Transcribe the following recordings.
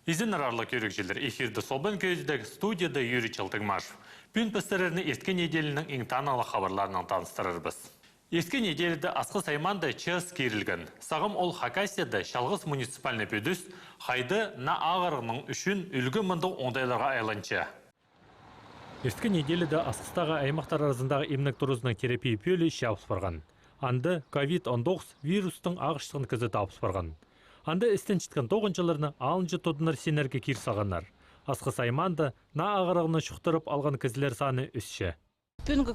Изин арарлы көрікшілер эфирді солбан көздегі студияда Юрий Чалтыгмашев. Пүн пістереріні ескі неделінің интаналы хабарларынан таныстырырбыз. Ескі неделіде асқы сайманда чыз керілген. Сағым ол Хакасияда шалғыз муниципальный пөдіс қайды на ағырының үшін үлгі мұнды ондайларға айланча. Ескі неделіде асқыстағы аймақтар арасындағы емнік тұрызының терапия пөлі шабыс барған. Анды COVID-19 вирустың ағыштығын кізі тапыс барған. Анды істен чіткен тоғыншыларыны алынжы тодынар сенерге кер сағанар. Асқы сайманды на ағырығыны шұқтырып алған кізілер саны үсші. Бүгінгі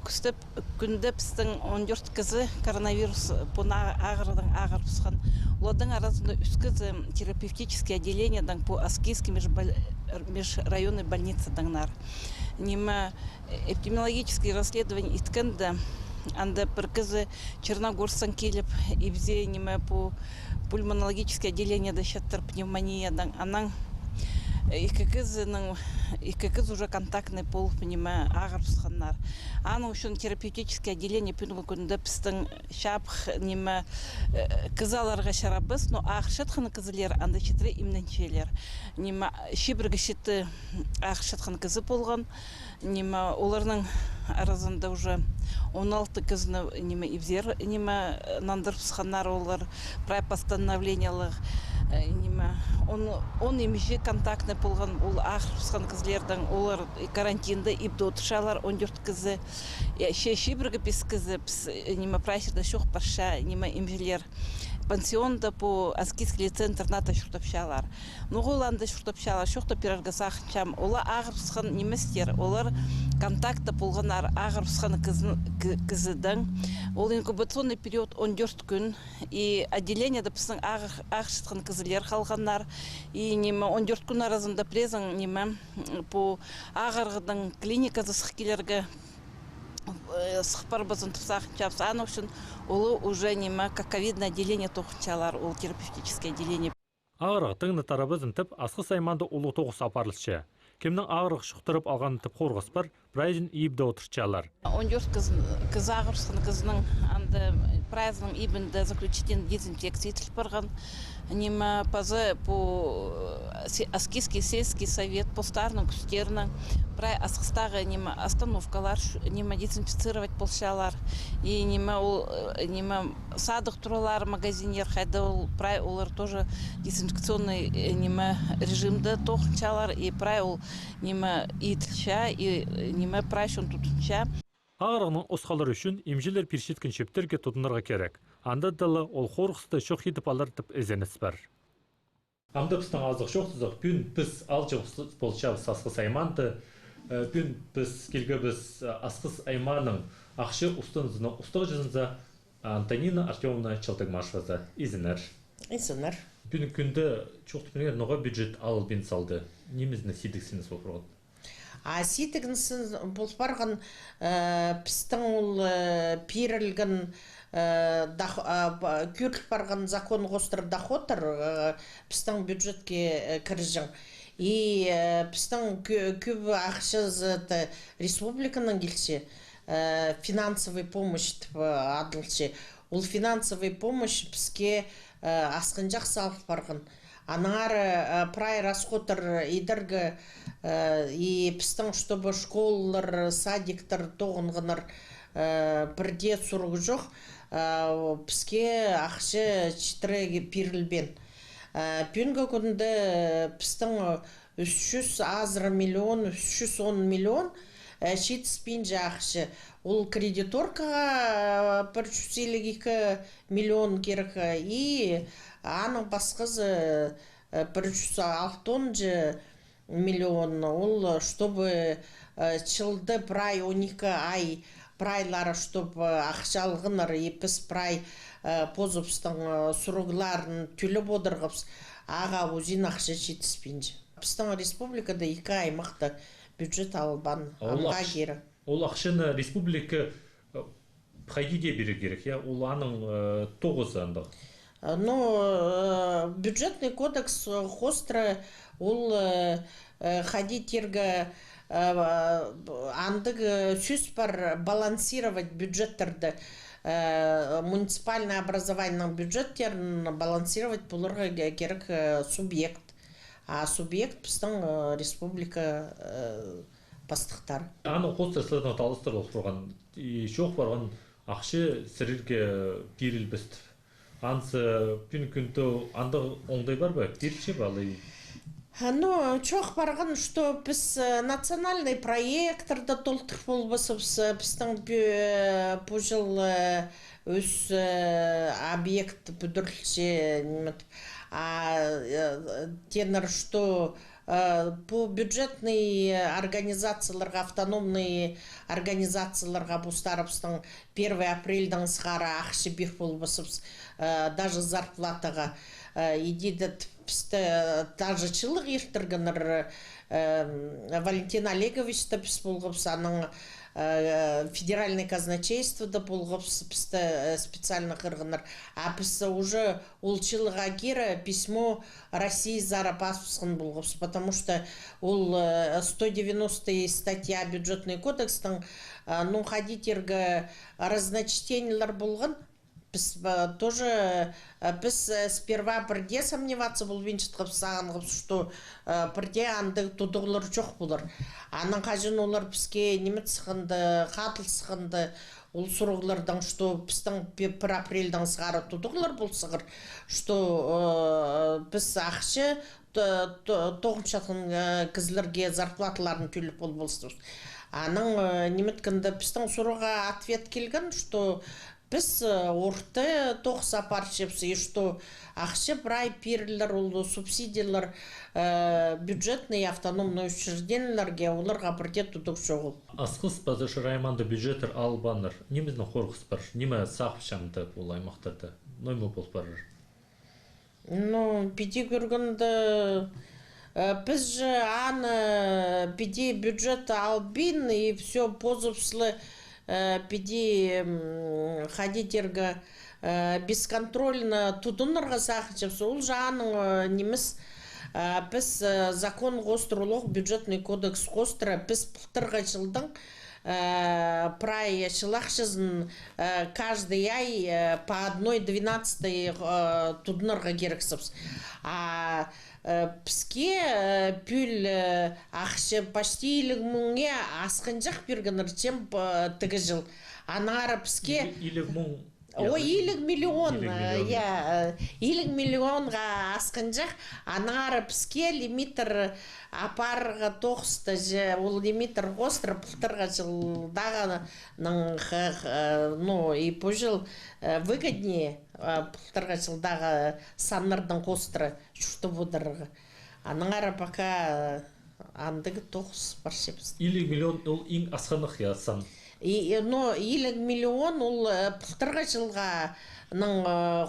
күнде біздің 14 кізі коронавирус бұна ағырдың ағыр пысқан. Олардың арасында үш кізі терапевтические отделениядың по Аскийский межрайонной больницадыңнар. Неме эпидемиологические расследования иткенді, анда бір кізі Черногорстан келіп, и бзе неме по пульмонологическое отделение дощаттар пневмониядан, анан екі кіз уже контактный болып неме ағыр пысқаннар. Аның үшін терапевтическое отделение пүнгі күнді пістің шапх неме кызаларға шарабыз, но ағыршатқаны кызылер анда шетірі имненчелер. Неме шебіргі шеті ағыршатқаны кызы болған, неме оларның арасында уже 16 кызны неме ивзер неме нандыр пысқаннар олар прай постановлениялық неме он емеше контактный болған ол ағыр пысқан кызлердің олар карантинді ипті отыршалар 14 кызы шебіргі пес кызы неме прайсерді шоқ парша неме емжелер пансионда по Аскийский лицей-интерната шұртапшалар. Нұғыланды шұртапшалар, шоқты пирарға сақынчам. Ола ағыр пысқан неместер, олар контакты болғанар ағыр пысқан кізідің. Ол инкубационный период 14 күн. И отделениеда пысың ағыр шытқан кізілер қалғанар. И 14 күн арасында презің по ағырғыдың клиникасы сықкелерге сықпар базын тұпсақын чапсы. Аны үшін олы уже неме как ковидное отделение тоқынчалар, ол терапевтическое отделение. Ағырық тыңны тарабызын тіп асқы сайманды ұлы тоғыс апарылшы. Кемнің ағырық шықтырып алғаны тіп қорғыс бар, прайзын иіпді отыршчалар. 14 кыз ағырсқын кызының анды прайзының иіпінді заключительный дезинфекция етіліп барған. Неме пазы по Аскийский сельский совет, по старным күстерінің, прай асқыстағы неме остановкалар, неме дезинфицировать болшалар. И неме садық тұралар, магазинер, хайда ол прай олар тоже дезинфекционный неме режимді тоқынчалар, и прай ол неме етілші, и неме прай шын тұтынша. Ағырығының осқалар үшін емжелер першеткен шептерге тұтынырға керек. Анда дылы ол қорғысты шоқ етіп алар тіп ізенес бар. Амды пістің азық шоқтызық пүн піс алжы болшабыз асқыс айманды, пүн піс келгі біз асқыс айманың ақшы ұстыңызына ұстық жүзінзі Антонина Артемовна Чалтыгмашеваза изінер. Изінер. Пүн күнді чоқты пүнер ноға бюджет алыл бен салды. Немізіне сидіксіні сол тұрғын? Ситігінсін бұл барған пістің ол перілген көріл барған закон ғостыр дохотыр пістің бюджетке кіржің. И пістің көбі ақшыз республиканың келсе финансовый помощь адылшы. Ол финансовый помощь піске асқын жақсы алып барған. Анар прай расходыр идіргі и пістің, чтобы школалар, садиктар тоғынғынар бірде сұрғы жоқ, піске ақшы читірі перілбен. Пүнгі күнді пістің 300 азыр миллион, 310 миллион шетіспен жақшы. Ол кредиторкаға 152 миллион керек и аның басқызы 160 миллион. Ол, чтобы чылды прай 12 ай прайлары, чтобы ақшалғыныр епіс прай позыпстың сұрғыларын түліп одырғыпс, аға өзін ақша жетіспенже. Пістің республикада 2 аймақты бюджет албан, аңға кері. Ол ақшыны республика қайдеде бері керек, ол аның 9 андық? Но бюджетный кодекс хостра ол ходитерге андыг сөз бар балансировать бюджеттерді муниципальное образованиның бюджеттерін балансировать бұлырға керек субъект. а субъект біздің республика бастықтары. Аны қостырсылығына талыстырылып тұрған, шоқ барған ақшы сірірге беріл бістіп. Ансы пүн күнті анда оңдай бар ба? Берші балы? Ну, чоқ барған, что біз национальный проекторда толтырып болбасыбыз, біздің бұл жыл өз объект бүдірілсе, тенор, что по бюджетные организацияларға, автономные организацияларға бұстарыбыстың 1 апрельдің сғары ақшы бек болбасыбыз, даже зарплатаға едеді пісті даже чылық ертіргінір Валентин Олегович та піс болғыбыз, аның федеральный казначейство да болғыбыз пісті специально қырғыныр. А пісті уже ол чылыға кері письмо России зарапасысын болғыбыз, потому что ол 190 статья бюджетный кодекстің ну ходитергі разночтениялар болған. Біз тоже сперва бірде сомневаться бұл венчетқып сағынғып, что бірде аңды тұдығылар жоқ болыр. Аның қажын олар бізге немет сықынды, қатыл сықынды, ол сұрғылардан, что біздің 1 апрельдің сығары тұдығылар бұл сығыр, что біз ақшы тоғыншатын кізлерге зарплатыларын төліп бол болсыз. Аның неметкінді біздің сұрға ответ келген, что біз орты тоқ сапар шепсі, что ақшы брай перілер, ол субсидиялар бюджетные автономные учреждениялерге оларға бірде тұдық жоғыл. Асқыз базышы райманды бюджеттер албаныр. Неміздің қорғыс бар? Неме сақып шамды ол аймақтарды? Ноймы бол барыр? Ну, пиди көргінді біз же аны пиди бюджет албин и все позывслы пиди ходитергі бесконтрольно тудынырға сақычыпсы. Ол жағының неміз біз закон қостырылық бюджетный кодекс қостыры біз пұлтырға жылдың прай шылақшызын каждый ай по 1/12 тудынырға керексіпс. А бізге пүл ақшы почти 50 мыңге асқын жақ бергінір чем тігі жыл. Анары бізге 50 мың. Ой, 50 миллион, 50 миллионға асқын жақ. Анары бізге лимитр апарға тоқысты же, ол лимитр қостыры пұлтырға жылдағының, ну, и по жыл выгоднее пұлтырға жылдағы саннырдың қостыры жүшті бұдырығы. Аныңары пока андығы тоқыс бар шепсі. 50 миллион ол ең асқанық я сан. Но 50 миллион ол пұлтырға жылға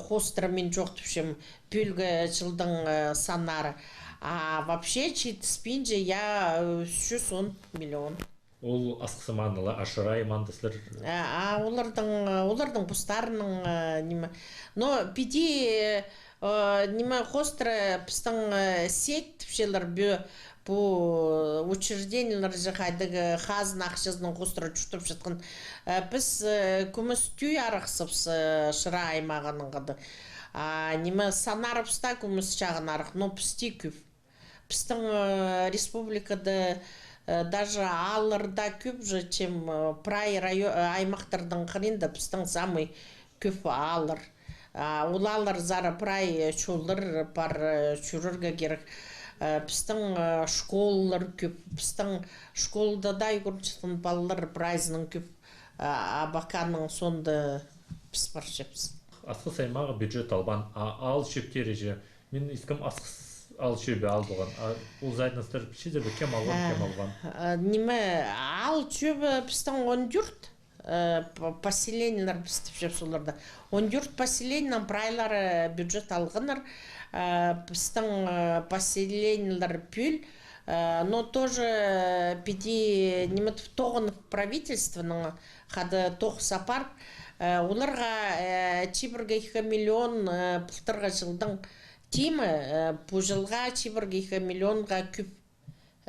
қостыры мен жоқ түпшем пүлгі жылдың саннары. А вообще читспинже я 110 миллион. Ол асқысыманылы ашырай мандыслар. Олардың бұстарының неме. Но пиди неме қостыры пістің сет түпшелер по учреждениялар жығайдығы қазын ақшызының қостыры жүштіп жатқан. Біз күміс түй арықсыпс шыра аймағының қады. Неме санарыпста күміс жағын арық, но пісті күп. Пістің республикада даже алырда көп же, чем прай аймақтардың қырында пістің самый көп алыр. Ол алыр зары прай чолыр бар жүрірге керек. Пістің школалар көп, пістің школда да үйгірчетін балалар прайзының көп, абақаның сонда піс бар жепсі. Асқыс аймағы бюджет албан, ал шептері же, мен искам асқыс ал шөбе алдыған. Ол зайдыныстар шедербі кем алған? Неме, ал шөбе пістің 14 поселениялар пістіп жеп соларда. 14 поселениялар прайлары бюджет алғыныр. Пістің поселениялар пүл, но тоже пиди немет тоғын правительственның қады тоқ сапар. Оларға чибірге 2 миллион пұлтырға жылдың темі бұл жылға чибірге 2 миллионға көп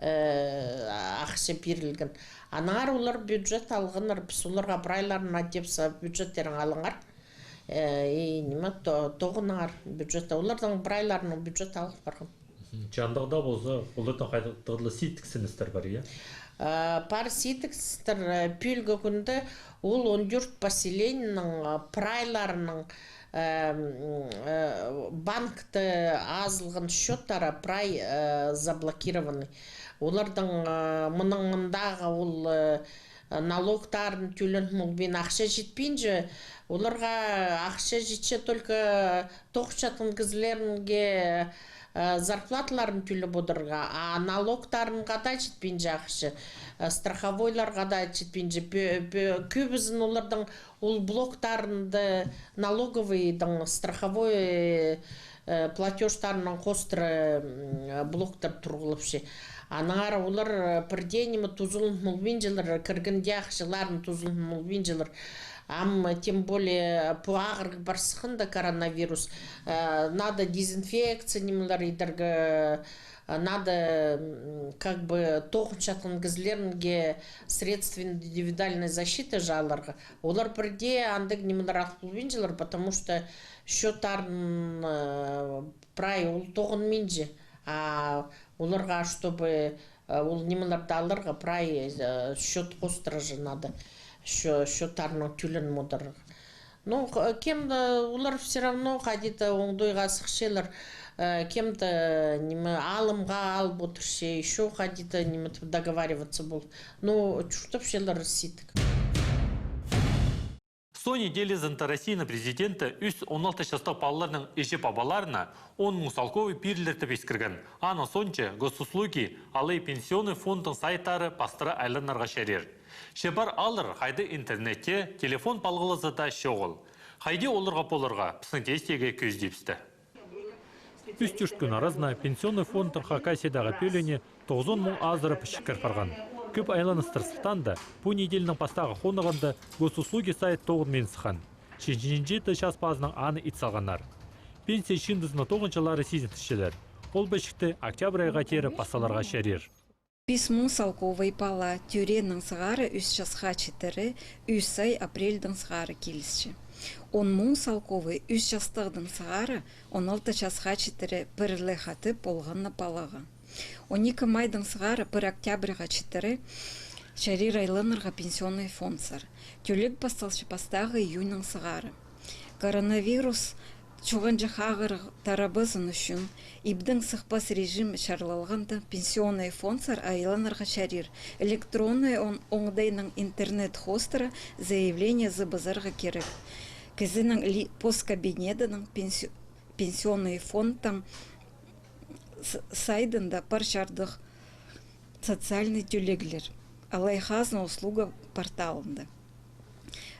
ақшы берілген. Анар олар бюджет алғыныр, біз оларға прайларын адепса бюджеттерін алыңар. Неме тоғынар бюджетті. Олардың прайларының бюджет алып барған. Жандағда болса, олардың қайдағылы ситтіксіністер бар, иә? Пар ситікстер пүлгі күнді ол 14 поселенінің прайларының банкты азылған счеттары прай заблокированы. Олардың мұныңындағы ол налогтарын төлін мұлбен ақша жетпейінже, оларға ақша жетсе только тоқшатын кізлерінге зарплаталарын төліп отырға, а налогтарын қада жетпейінже ақша, страховойларға да жетпейінже, көбізін олардың ол блоктарынды налоговыйдың страховой платежтарының қостыры блоктар тұрғылыпшы. Анағар олар бірденімі тұзылын мұлбен жылыр, кіргінде ақшыларын тұзылын мұлбен жылыр. Тем более по агрық барсықында коронавирус. Надо дезинфекция немелер едергі, надо как бы тоқыншатын кізлерінге средств индивидуальной защиты жаларға. Олар бірде андық немелер ақпылбен жылыр, потому что счеттарын прай ол тоғын менже. Оларға, чтобы ол немелерді алырға прай счет қостырыжы надо. Счеттарының түлін мұдырғы. Ну, кемді олар все равно қадеті оңдойға сықшелер, кемді алымға алып отыршы, еще қадеті договариваться бол. Ну, чүртіп шелер ситік. Со недели зынты Россияны президенті үс 16 жастық балаларының еші бабаларына 10 мұсалковы пирлерті бескірген. Ана сонче госуслуги алай пенсионный фондың сайтары пастыры айланарға шәрер. Шебар алыр қайды интернетте телефон балғылызыда шоғыл. Қайды олырға полырға пісіңтестеге көздепсті. Үс түрт күн аразына пенсионный фондың хакасидағы пөлене 90 мың азыры пішіккір парған. Көп айланыстырсықтан да, бұл неделінің пастағы қонығында госуслуги сайт тоғын мен сықан. 6-7 час базының аны итсалғанар. Пенсия шындызына тоғыншылары сезінтішілер. Ол бәшікті октябрь айға тері пасаларға шәрер. Письмо салковой пала тюренің сығары 3 жасқа четірі 3 ай апрельдің сығары келісші. 10 мың салковой 3 жастығдың сығары 16 жасқа четірі бірлі хаты болғанна палаға. 12 майдың сығары 1 октябрьға четірі шәрер айланырға пенсионный фондсар. Тюлік басталшы пастағы июньның сығары. Коронавирус чуған жағағыр тарабызын үшін ибдің сықпас режим шарлалғанда пенсионный фондсар айланырға шәрер. Электронный оңдайның интернет-хостыры заявление забызарға керек. Кізінің посткабинетінің пенсионный фондтың сайдында паршардық социальный тюлеглер. Алайхазна услуга порталында.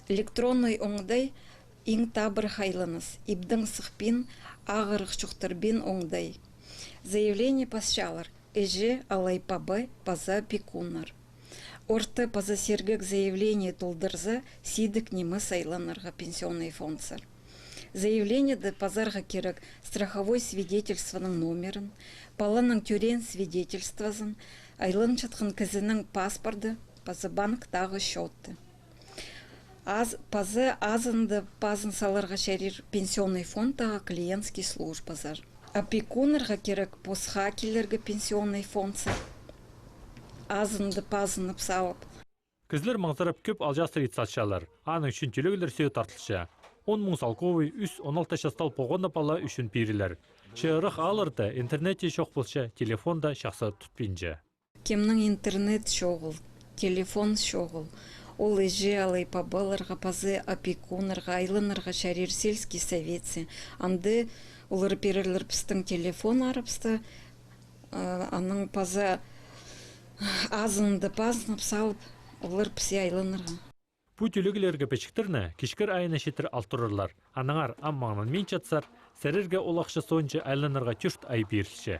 Электронный оңдай иң табыр хайланыз. Ибдің сықпен ағырық шуқтырбен оңдай. Заявление пасчалар. Эже алайпабы паза пекунар. Орты паза сергек заявление толдырза сидік немі сайланырға пенсионный фондсар. Заявление да пазарға керек страховой свидетельствоның номерін, паланың тюрен свидетельствосын, айлын жатқын кізінің паспорды, пазы банктағы шотты. Пазы азынды пазын саларға шәрер пенсионный фондтағы клиентский службазар. Опекунырға керек посхакелерге пенсионный фондсы. Азынды пазынып салып. Кізлер маңзарып көп алжастыр етсатшалар. Аның үшін төлегілер сөй тартылша. 10 мың салковый үс 16 жастал поғонда пала үшін берілер. Чырық алырды интернетте шоқ болша, телефонда шақсы тұтпейінже. Кемнің интернет шоғыл, телефон шоғыл. Ол еже алай пабаларға, пазы опекунырға, айлынырға шәрер сельский советсе. Анды олар берілер пістің телефон арыпсты, аның пазы азынды пазынып салып, олар пісе айлынырға. Бұл төлегілерге пәчіктерні кешкір айына шетір алтырырлар. Анаңар аммағынан мен жатсар, сәрерге олақшы сончы айланырға түрт ай берілші.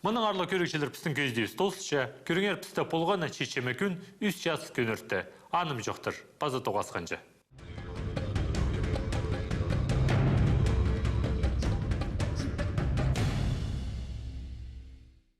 Мұның арлы көрікшілер пістің көздейіз толсыча, көріңер пісті полғана чечеме күн 3 жас күн өртті. Аным жоқтыр, базы тоғасқанчы.